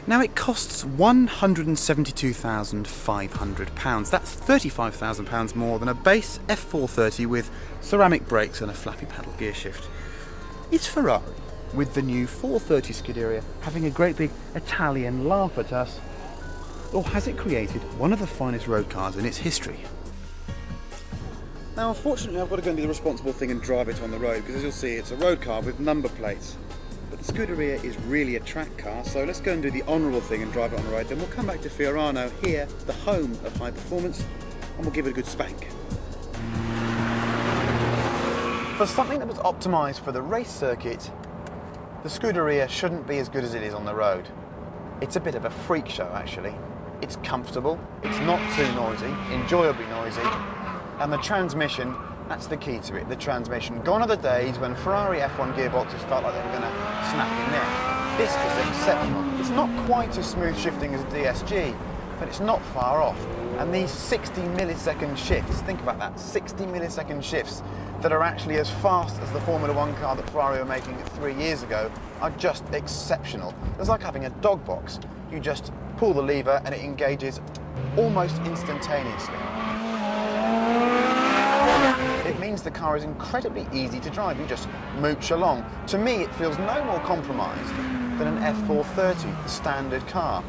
Now it costs £172,500. That's £35,000 more than a base F430 with ceramic brakes and a flappy paddle gearshift. Is Ferrari, with the new 430 Scuderia, having a great big Italian laugh at us? Or has it created one of the finest road cars in its history? Now unfortunately I've got to go and do the responsible thing and drive it on the road, because as you'll see it's a road car with number plates. But the Scuderia is really a track car, so let's go and do the honourable thing and drive it on the road. Then we'll come back to Fiorano, here, the home of high performance, and we'll give it a good spank. For something that was optimised for the race circuit, the Scuderia shouldn't be as good as it is on the road. It's a bit of a freak show actually. It's comfortable, it's not too noisy, enjoyably noisy, and the transmission, that's the key to it, the transmission. Gone are the days when Ferrari F1 gearboxes felt like they were going to snap your neck. This is exceptional. It's not quite as smooth shifting as a DSG, but it's not far off. And these 60 millisecond shifts, think about that, 60 millisecond shifts that are actually as fast as the Formula One car that Ferrari were making 3 years ago, are just exceptional. It's like having a dog box. You just pull the lever and it engages almost instantaneously. It means the car is incredibly easy to drive. You just mooch along. To me, it feels no more compromised than an F430, the standard car.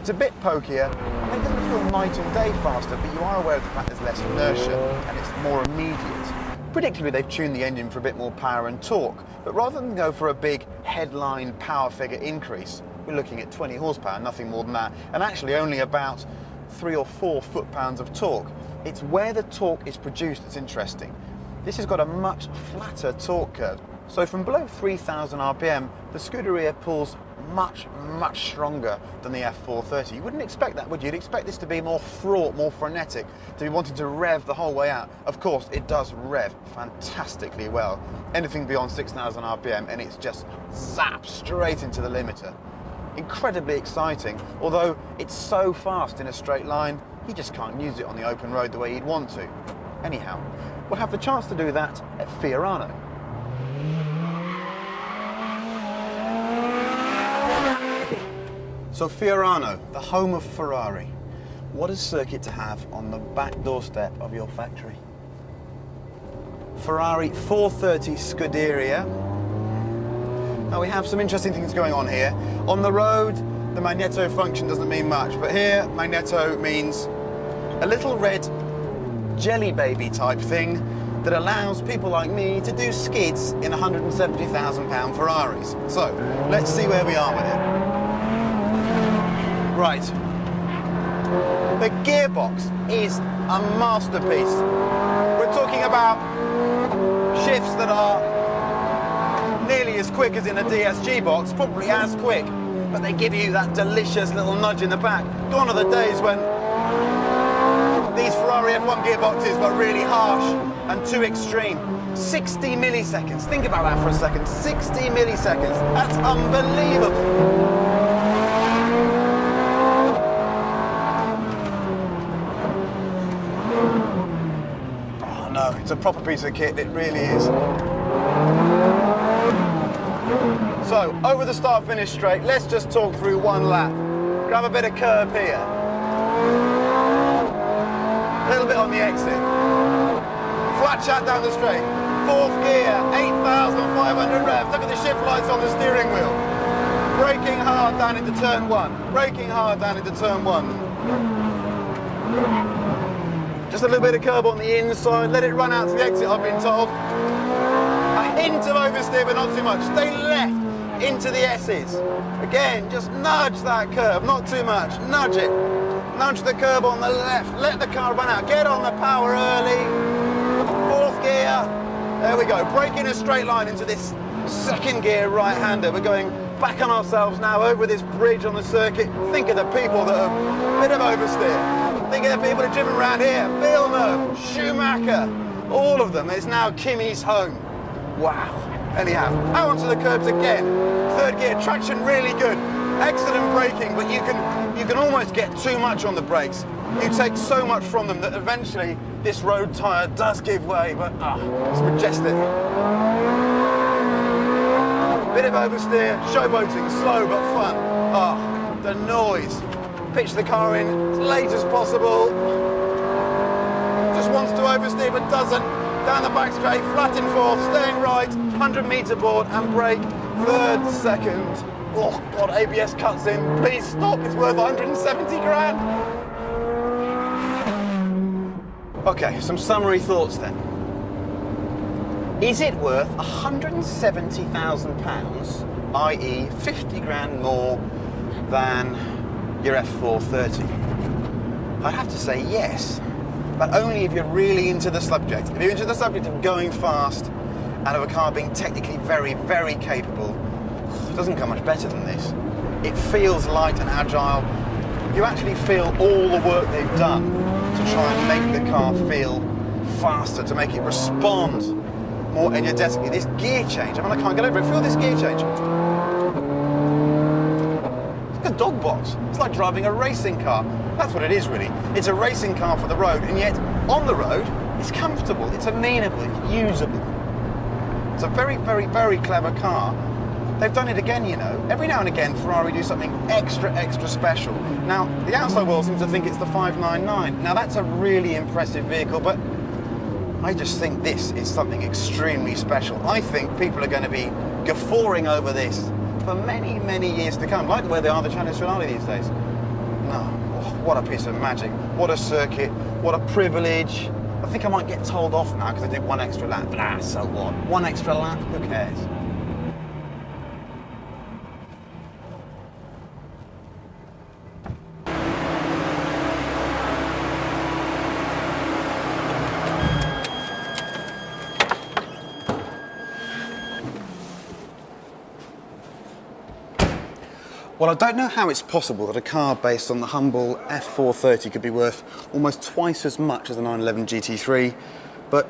It's a bit pokier, and it doesn't feel night and day faster, but you are aware of the fact there's less inertia and it's more immediate. Predictably, they've tuned the engine for a bit more power and torque, but rather than go for a big headline power figure increase, we're looking at 20 horsepower, nothing more than that, and actually only about 3 or 4 foot-pounds of torque. It's where the torque is produced that's interesting. This has got a much flatter torque curve. So from below 3,000 RPM, the Scuderia pulls much, much stronger than the F430. You wouldn't expect that, would you? You'd expect this to be more fraught, more frenetic, to be wanting to rev the whole way out. Of course, it does rev fantastically well. Anything beyond 6,000 RPM and it's just zapped straight into the limiter. Incredibly exciting, although it's so fast in a straight line, you just can't use it on the open road the way you'd want to. Anyhow, we'll have the chance to do that at Fiorano. So Fiorano, the home of Ferrari. What a circuit to have on the back doorstep of your factory. Ferrari 430 Scuderia. Now we have some interesting things going on here. On the road, the magneto function doesn't mean much, but here, magneto means a little red jelly baby type thing that allows people like me to do skids in £170,000 Ferraris. So, let's see where we are with it. Right. The gearbox is a masterpiece. We're talking about shifts that are nearly as quick as in a DSG box, probably as quick, but they give you that delicious little nudge in the back. Gone are the days when these Ferrari F1 gearboxes were really harsh and too extreme. 60 milliseconds, think about that for a second, 60 milliseconds, that's unbelievable. Oh no, it's a proper piece of kit, it really is. So, over the start-finish straight, let's just talk through one lap. Grab a bit of curb here. A little bit on the exit. Flat chat down the straight. 4th gear, 8,500 revs. Look at the shift lights on the steering wheel. Braking hard down into turn 1. Braking hard down into turn 1. Just a little bit of curb on the inside. Let it run out to the exit, I've been told. A hint of oversteer, but not too much. Stay left into the S's. Again, just nudge that curb, not too much. Nudge it. Nudge the curb on the left. Let the car run out. Get on the power early. 4th gear. There we go. Brake in a straight line into this 2nd gear right-hander. We're going back on ourselves now over this bridge on the circuit. Think of the people that have a bit of oversteer. Think of the people that have driven around here. Villeneuve, Schumacher, all of them. It's now Kimi's home. Wow. Anyhow, out onto the curbs again. 3rd gear, traction really good. Excellent braking, but you can almost get too much on the brakes. You take so much from them that eventually this road tyre does give way, but it's majestic. Bit of oversteer, showboating, slow but fun. the noise. Pitch the car in as late as possible. Just wants to oversteer but doesn't. Down the back straight, flat in fourth, staying right, 100-metre board and brake, third, second. Oh God, ABS cuts in. Please stop, it's worth 170 grand. Okay, some summary thoughts then. Is it worth £170,000, i.e. 50 grand more than your F430? I'd have to say yes, but only if you're really into the subject. If you're into the subject of going fast and of a car being technically very, very capable, it doesn't come much better than this. It feels light and agile. You actually feel all the work they've done to try and make the car feel faster, to make it respond more energetically. This gear change, I mean, I can't get over it. Feel this gear change. It's like a dog box. It's like driving a racing car. That's what it is, really. It's a racing car for the road, and yet on the road, it's comfortable, it's amenable, it's usable. It's a very, very, very clever car. They've done it again, you know. Every now and again, Ferrari do something extra, extra special. Now, the outside world seems to think it's the 599. Now, that's a really impressive vehicle, but I just think this is something extremely special. I think people are going to be guffawing over this for many, many years to come, like the way they are the Challenge Finale these days. No, oh, what a piece of magic. What a circuit. What a privilege. I think I might get told off now because I did one extra lap. But so what? One extra lap? Who cares? Well, I don't know how it's possible that a car based on the humble F430 could be worth almost twice as much as the 911 GT3, but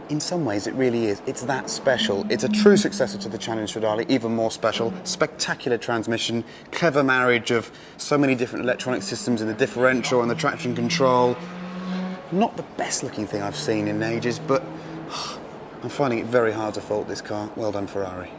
in some ways it really is. It's that special. It's a true successor to the Challenge Finale, even more special. Spectacular transmission, clever marriage of so many different electronic systems in the differential and the traction control. Not the best looking thing I've seen in ages, but I'm finding it very hard to fault this car. Well done, Ferrari.